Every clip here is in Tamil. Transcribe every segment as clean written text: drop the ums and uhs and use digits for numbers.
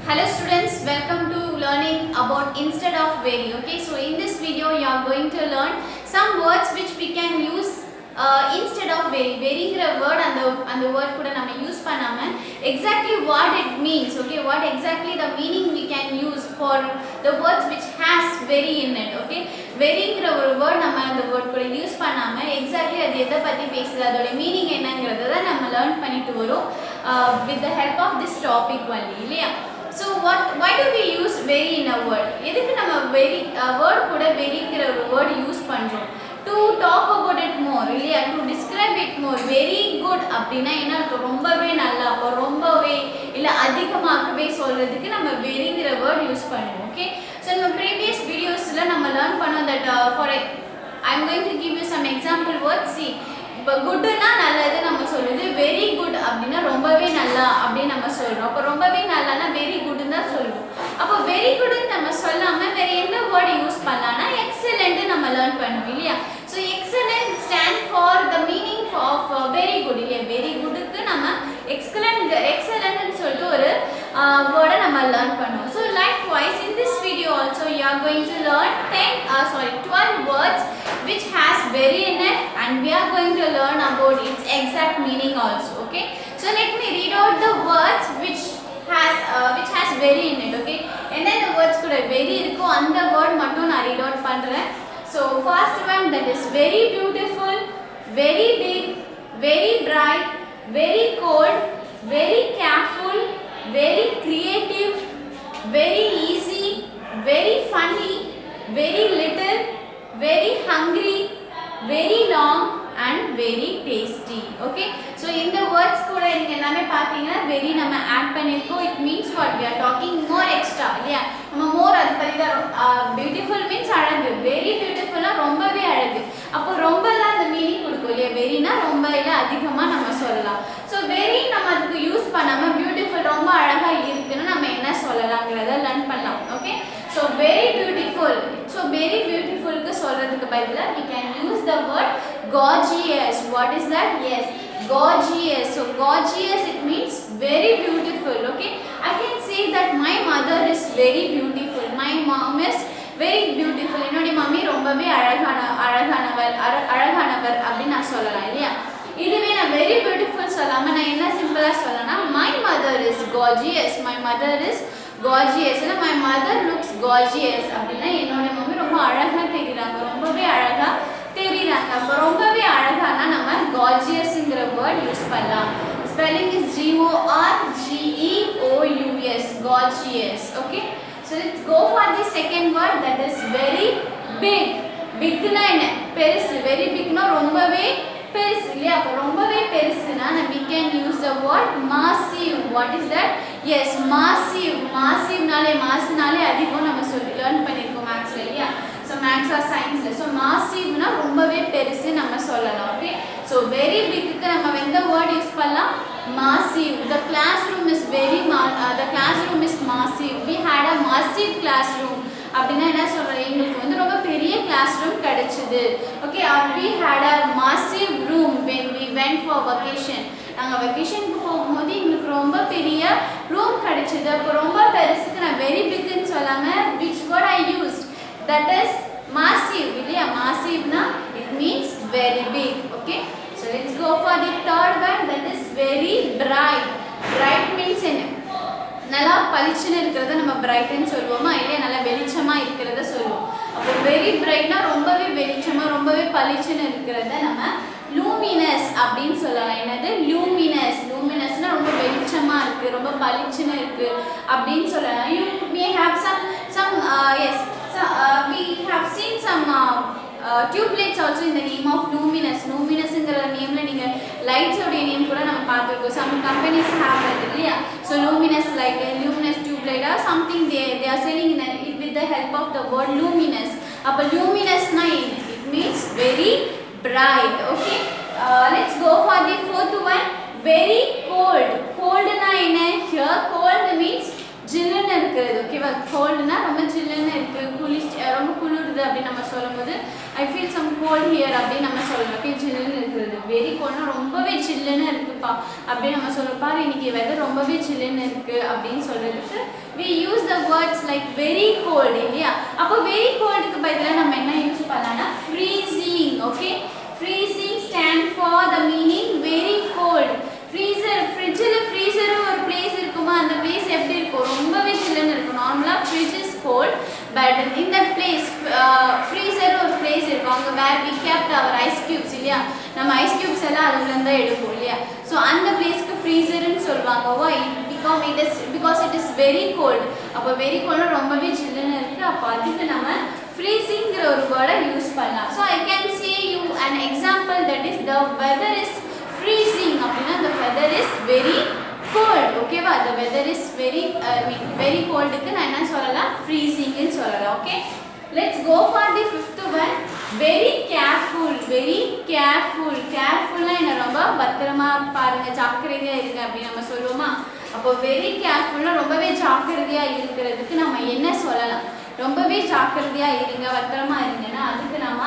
Hello students, welcome to learning about instead of very. Okay, so in this video you are going to learn some words which we can use instead of very. Veryங்கிற word அந்த word கூட நம்ம யூஸ் பண்ணாம exactly what it means. Okay, what exactly the meaning we can use for the words which has very in it. Okay, veryங்கிற ஒரு word நம்ம அந்த word கூட யூஸ் பண்ணாம exactly அது எதை பத்தி பேசுது அதோட மீனிங் என்னங்கறத தான் நம்ம learn பண்ணிட்டு வரோம் with the help of this topic only இல்லையா. So why do we use very in a word? எதுக்கு நம்ம very word கூட veryங்கிற ஒரு word யூஸ் பண்றோம்? To talk about it more இல்லையா, to describe it more. Very good அப்படினா என்ன, ரொம்பவே நல்லா, அப்ப ரொம்பவே இல்ல அதிகமாகவே சொல்றதுக்கு நம்ம veryங்கிற word யூஸ் பண்ணுவோம். Okay, so நம்ம previous videosல நம்ம learn பண்ணோம் that I'm going to give you some example words. See, இப்போ குட்னா நல்லது நம்ம சொல்லுது, வெரி குட் அப்படின்னா ரொம்பவே நல்லா அப்படின்னு நம்ம சொல்றோம். அப்போ ரொம்பவே நல்லானா வெரி குட்னு தான் சொல்லுவோம். அப்போ வெரி குட்னு நம்ம சொல்லாம வேற என்ன வேர்ட் யூஸ் பண்ணலாம்னா எக்ஸலென்ட் நம்ம லேர்ன் பண்ணுவோம் இல்லையா. So excellent stand for the meaning of very good இல்லையா. வெரி குட்க்கு நம்ம எக்ஸலென்ட்னு சொல்லிட்டு ஒரு வேர்டை நம்ம லேர்ன் பண்ணுவோம். So likewise in this video also you are going to learn 12 words which has very in it, and we are going to learn about its exact meaning also. Okay, so let me read out the words which has very in it. Okay, the words kuda very irukko andha word mattum na read out pandren. So first one, that is very beautiful, very big, very bright, very cold, very careful, very creative, very easy, very funny, very little, very hungry, very long, and very tasty. Okay, so in the words kuda inga ellame pathina very nama add pannirko. It means what, we are talking more extra yeah, நம்ம more அது பத்தி தான். Beautiful means அழகு, very beautiful னா ரொம்பவே அழகு. அப்போ ரொம்ப தான் அந்த மீனிங் கொடுக்கும் இல்லையா. வெரினா ரொம்ப இல்ல அதிகமா நம்ம சொல்லலாம். ஸோ வெரி நம்ம அதுக்கு யூஸ் பண்ணாம பியூட்டிஃபுல் ரொம்ப அழகா இருக்குன்னு நம்ம என்ன சொல்லலாங்கிறத லேர்ன் பண்ணலாம். Okay, so very beautiful. So very பியூட்டிஃபுல்க்கு சொல்றதுக்கு பதிலா we can use the word gorgeous. What is that? Yes, gorgeous. So gorgeous, it means very beautiful. Okay, I can say that my mother is very beautiful, my mom is very beautiful. என்னோட மம்மி ரொம்பவே அழகானவர் அப்படி நான் சொல்லலாம் இல்லையா. இதுவே நான் very beautiful சொல்லாம நான் என்ன சிம்பிளா சொல்லனா, my mother is gorgeous, my mother is gorgeous இல்ல my mother looks gorgeous அப்படினா என்னோட மம்மி ரொம்ப அழகா தெரியுறாங்க, ரொம்பவே அழகா தெரியுறாங்க. அப்ப ரொம்பவே அழகானா நம்ம gorgeousங்கிற வேர்ட் யூஸ் பண்ணலாம். Spelling is Gorgeous, gorgeous. Okay, so let's go for the second word, that is very big. Big na enna, பெருசு. Very big na ரொம்பவே பெருசு இல்லையா. அப்ப ரொம்பவே பெருசுனா we can use the word massive. What is that? Yes, massive. மாஸ்னாலே அதிகம் நம்ம சொல்லி லேர்ன் பண்ணிருக்கோம் மேத்ஸ்ல இல்லையா. So maths or science la, so massive na ரொம்பவே பெருசு நம்ம சொல்லலாம். Okay, so very big க்கு நம்ம எந்த word யூஸ் பண்ணலாம்? Massive. The classroom is massive. We had a massive classroom. அப்படினா என்ன சொல்றேன், எங்களுக்கு வந்து ரொம்ப பெரிய கிளாஸ் ரூம் கிடைச்சது. Okay, or we had a massive room when we went for vacation. நாங்க வெக்கேஷனுக்கு போகும்போது எங்களுக்கு ரொம்ப பெரிய ரூம் கிடைச்சது. அப்போ ரொம்ப பெருசுக்கு நான் very big ன்னு சொல்லாம which word I used, that is massive இல்லையா. massive na it means very big. Okay, so let's go for the third one, that is very bright. Bright means என்ன, நல்லா பளிச்சுன்னு இருக்கிறத நம்ம பிரைட்னு சொல்லுவோமா இல்லையா, நல்லா வெளிச்சமா இருக்கிறத சொல்லுவோம். அப்போ வெரி பிரைட்னா ரொம்பவே வெளிச்சமா ரொம்பவே பளிச்சுன்னு இருக்கிறத நம்ம லூமினஸ் அப்படின்னு சொல்லலாம். என்னது லூமினஸ்னா ரொம்ப வெளிச்சமா இருக்கு, ரொம்ப பளிச்சுன்னு இருக்கு அப்படின்னு சொல்லலாம். You may have some yes, so we have seen some tube lights also in the name of luminous-ங்கிற நேம்ல நீங்க லைட்ஸ் உடைய நேம் கூட நம்ம பார்த்திருக்கோம். some companies have that இல்லையா. so luminous light, luminous tube light or something they are selling with the help of the word luminous. அப்ப luminous na it means very bright. Okay, let's go for the fourth one, very cold. na என்ன, here cold means ஜில்லுன்னு இருக்கிறது. ஓகேவா, கோல்டுனா ரொம்ப ஜில்லுன்னு இருக்கு, ரொம்ப குளிருது அப்படி நம்ம சொல்லும்போது I feel some cold here அப்படின்னு நம்ம சொல்லலாம். ஓகே, சில்லுன்னு இருக்கிறது. வெரி கோல்ட்னா ரொம்பவே சில்லுன்னு இருக்குப்பா அப்படின்னு நம்ம சொல்லப்பா இன்னைக்கு வெதர் ரொம்பவே சில்லுன்னு இருக்கு அப்படின்னு சொல்றதுக்கு we use the words like very cold இல்லையா. அப்போ very coldக்கு பதிலாக நம்ம என்ன யூஸ் பண்ணலாம்னா freezing. Okay, freezing stand for the meaning very cold. freezer ஃப்ரிட்ஜில் ஃப்ரீசர் ஒரு பிளேஸ் இருக்குமா, அந்த பிளேஸ் எப்படி இருக்கும், ரொம்பவே சில்லுன்னு இருக்கும். நார்மலாக ஃப்ரிட்ஜ் இஸ் கோல்ட், பட் இந்த பிளேஸ் ஃப்ரீசர் ஒரு பிளேஸ் இருக்கும் அங்கே where we kept our ice cubes இல்லையா. நம்ம ஐஸ் கியூப்ஸ் எல்லாம் அதுலேருந்து தான் எடுப்போம் இல்லையா. ஸோ அந்த பிளேஸ்க்கு ஃப்ரீசர்னு சொல்லுவாங்க. Why because it is very cold. அப்போ வெரி கோல்டு ரொம்பவே சில்லுன்னு இருக்குது. அப்போ அதுக்கு நம்ம ஃப்ரீசிங்கிற ஒரு வேர்டை யூஸ் பண்ணலாம். So I can say you an example that is the weather is freezing அப்படினா the weather is very cold. ஓகேவா, the weather is very cold க்கு நான் என்ன சொல்லலாம், freezing ன்னு சொல்லலாம். Okay, let's go for the fifth one. very careful. carefulனா என்ன, ரொம்ப பத்திரமா பாருங்க, ஜாக்கிரதையா இருங்க அப்படி நம்ம சொல்லுவோமா. அப்போ very carefulனா ரொம்பவே ஜாக்கிரதையா இருக்கிறதுக்கு நம்ம என்ன சொல்லலாம், ரொம்பவே ஜாக்கிரதையா இருங்க, பத்திரமா இருங்கன்னா அதுக்கு நம்ம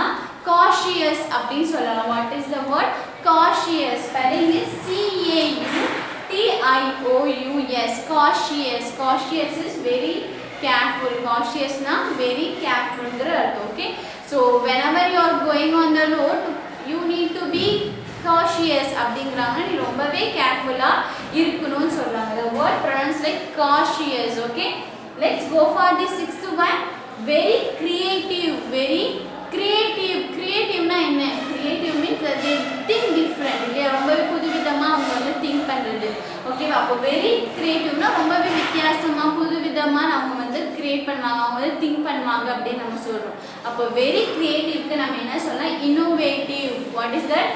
cautious அப்படின்னு சொல்லலாம். What is the word cautious? spelling is CAUTIOUS. cautious is very careful. cautious na very careful ங்கற அர்த்தம். Okay, so whenever you are going on the road you need to be cautious அப்படிங்கறாங்க. நீ ரொம்பவே கேர்ஃபுல்லா இருக்கணும்னு சொல்றாங்க. the word pronounced like cautious. okay, let's go for the sixth one. very creative. creativeனா என்ன, creative means that they think different இல்லையா, ரொம்பவே புதுவிதமா அவங்க வந்து திங்க் பண்றது. ஓகேவா, அப்போ வெரி கிரியேட்டிவ்னா ரொம்பவே வித்தியாசமா புதுவிதமா அவங்க வந்து கிரியேட் பண்ணுவாங்க, அவங்க வந்து திங்க் பண்ணுவாங்க அப்படின்னு நம்ம சொல்றோம். அப்போ வெரி கிரியேட்டிவ்க்கு நம்ம என்ன சொல்லலாம், இன்னோவேட்டிவ். வாட் இஸ் தட்,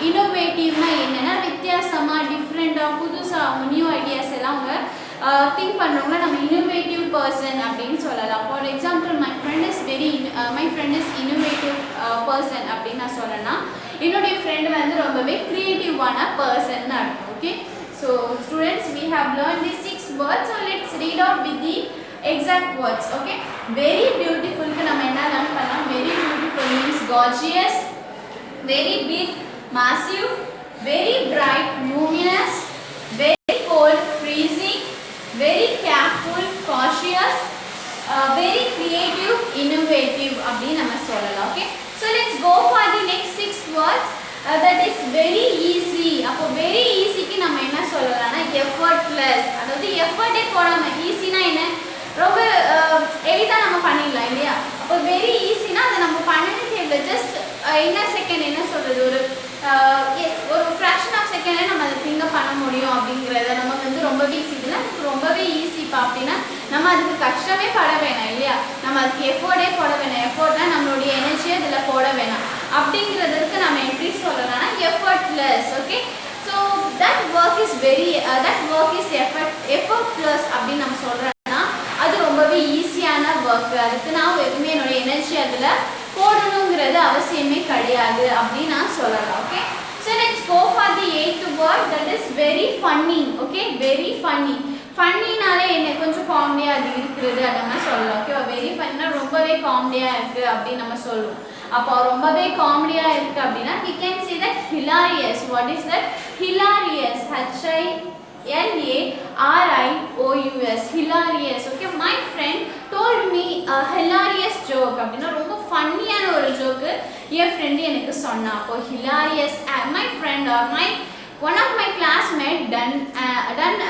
இன்னோவேட்டிவ்னா என்னன்னா வித்தியாசமா, டிஃப்ரெண்டா, புதுசா அவங்க நியூ ஐடியாஸ் எல்லாம் அவங்க திங்க் பண்ணுறவங்கள நம்ம இன்னோவேட்டிவ் பர்சன் அப்படின்னு சொல்லலாம். For example my friend is innovative person அப்படின்னு நான் சொல்லணும்னா என்னுடைய ஃப்ரெண்ட் வந்து ரொம்பவே கிரியேட்டிவான பர்சன் அர்த்தம். Okay, so students we have learned these 6 words. so let's read out with the exact words. okay, very beautiful க்கு நம்ம என்ன லேர்ன் பண்ணலாம், very beautiful means gorgeous, very big massive, very bright luminous, very cold freezing, very careful cautious, very creative innovative அப்படி நம்ம சொல்லலாம். okay, so let's go for the next 6 words. that is very easy. அப்போ very easy க்கு நம்ம என்ன சொல்லலாம்னா effortless. அதாவது எஃபர்ட்டே போடாம, ஈஸினா என்ன, ரொம்ப எளிதா நம்ம பண்ணிடலாம் இல்லையா. அப்போ very easyனா அதை நம்ம பண்ணவே தேவை, ஜஸ்ட் என்ன செகண்ட் என்ன சொல்றது, ஒரு ஃப்ராக்ஷன் ஆஃப் செகண்ட்ல நம்ம அதை திங்க் பண்ண முடியும் அப்படிங்கிறத நமக்கு வந்து ரொம்பவே ஈஸி. இதெல்லாம் ரொம்பவே ஈஸிப்பா அப்படின்னா நம்ம அதுக்கு கஷ்டமே பட வேணாம் இல்லையா, நம்ம அதுக்கு எஃபோர்டே போட வேணாம். எஃபோர்ட்னா நம்மளுடைய எனர்ஜியை இதில் போட வேணாம். அப்படிங்கிறதுக்கு நம்ம எப்படி சொல்லலாம்னா effortless. Okay, so that work is effortless அப்படின்னு நம்ம சொல்கிறோன்னா அது ரொம்பவே ஈஸியான ஒர்க். அதுக்கு நான் எதுவுமே என்னுடைய எனர்ஜி அதில் போடணுங்கிறது அவசியமே கிடையாது அப்படின்னு நான் சொல்லலாம். Okay, so let's go for the 8th word. that is very funny. okay, very funnyனாலே என்ன, கொஞ்சம் காமெடியா அது இருக்கிறது அது நம்ம சொல்லலாம். ஓகே, வெரி ஃபன்னா ரொம்பவே காமெடியா இருக்கு அப்படின்னு நம்ம சொல்லுவோம். அப்போ ரொம்பவே காமெடியா இருக்கு அப்படின்னா we can say that hilarious. what is that, hilarious, HILARIOUS, hilarious. okay, my friend told me a hilarious joke அப்படின்னா ரொம்ப ஃபன்னியான ஒரு ஜோக்கு என் ஃப்ரெண்ட் எனக்கு சொன்னா. அப்போ hilarious, my friend or one of my classmate done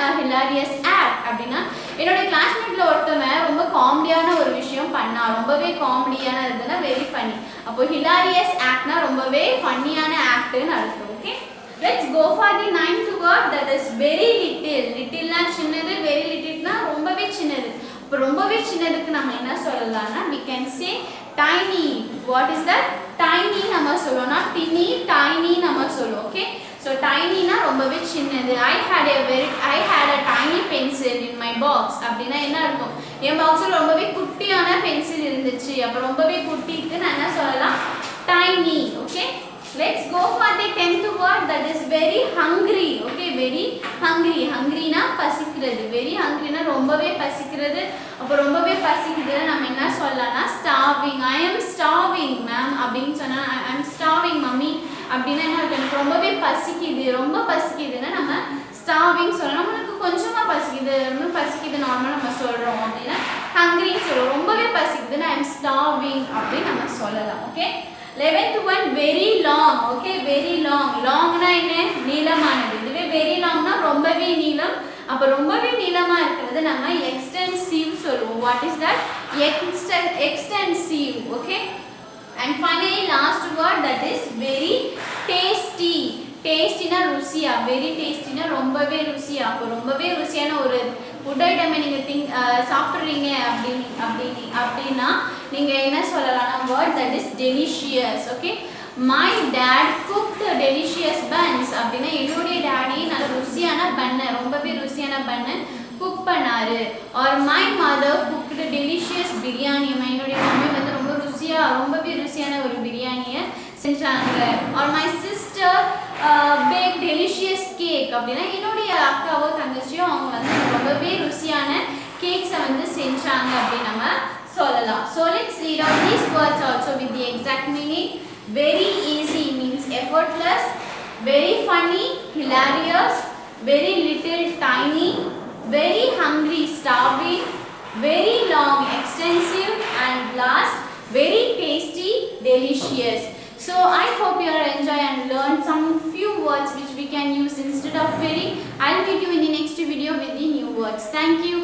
a hilarious act அப்படின்னா என்னோட கிளாஸ்மேட்ல ஒருத்தவன் ரொம்ப காமெடியான ஒரு விஷயம் பண்ணா, ரொம்பவே காமெடியான இருந்ததுன்னா வெரி ஃபன்னி. அப்போ hilarious actனா ரொம்பவே ஃபன்னியான ஆக்ட்னு அர்த்தம். Okay, let's go for the 9th word. that is very little. littleனா சின்னது, very littleனா ரொம்பவே சின்னது. இப்போ ரொம்பவே சின்னதுக்கு நம்ம என்ன சொல்லலாம்னா we can say tiny. what is that, tiny நம்ம சொல்லுவோம்னா tiny நம்ம சொல்லுவோம். ஓகே, so tiny na ரொம்பவே சின்னது. I had a tiny pencil in my box அப்படினா என்ன அர்த்தம், என் பாக்ஸ்ல ரொம்பவே குட்டியான பென்சில் இருந்துச்சு. அப்ப ரொம்பவே குட்டிக்கு நான் என்ன சொல்லலாம், tiny. okay, let's go for the 10th word. that is very hungry. okay, very hungry na பசிக்கு பசிக்கிறது. வெரி ஹங்கிரினா ரொம்பவே பசிக்கிறது. அப்போ ரொம்பவே பசிக்குதுன்னா நம்ம என்ன சொல்லலாம்னா starving. I am starving ma'am அப்படின்னு சொன்னால் ஐ எம் ஸ்டார்விங் மம்மி அப்படின்னா என்ன எனக்கு ரொம்பவே பசிக்குது, ரொம்ப பசிக்குதுன்னா நம்ம ஸ்டார்விங் சொல்லலாம். நம்மளுக்கு கொஞ்சமாக பசிக்குது, ரொம்ப பசிக்குது நார்மலாக நம்ம சொல்கிறோம் அப்படின்னா ஹங்கிரின்னு சொல்லுவோம். ரொம்பவே பசிக்குதுன்னா ஐ எம் ஸ்டார்விங் அப்படின்னு நம்ம சொல்லலாம். Okay 11th one very long. Okay very long. லாங்னா என்ன நீளமானது. இதுவே வெரி லாங்னா ரொம்பவே நீளம். அப்போ ரொம்பவே நீளமாக இருக்கிறது நம்ம எக்ஸ்டென்சிவ் சொல்லுவோம். What is that? Extensive. Okay and finally last word that is very tasty. டேஸ்டினா ருசியா, வெரி டேஸ்டினா ரொம்பவே ருசியா. அப்போ ரொம்பவே ருசியான ஒரு ஃபுட் ஐட்டமை நீங்கள் சாப்பிட்றீங்க அப்படின்னா நீங்கள் என்ன சொல்லலாம்னா word that is delicious. Okay my dad cooked delicious buns அப்படின்னா என்னுடைய டேடி நல்ல ருசியான பன்னை, ரொம்பவே ருசியான பன்னை குக் பண்ணாரு. Or my mother cooked delicious biryani. என்னுடைய மம்மி வந்து ரொம்பவே ருசியான ஒரு பிரியாணியை செஞ்சாங்க. Or my sister bake delicious cake அப்படின்னா என்னுடைய அக்காவோ தங்கச்சியோ அவங்க வந்து ரொம்பவே ருசியான கேக்ஸை வந்து செஞ்சாங்க அப்படின்னு நம்ம சொல்லலாம். So let's read out these words also with the exact meaning. Very easy means effortless, very funny, hilarious, very little, tiny, very hungry, starving, very long, extensive, and last very tasty, delicious. So I hope you are enjoy and learn some few words which we can use instead of very. I'll meet you in the next video with the new words. Thank you.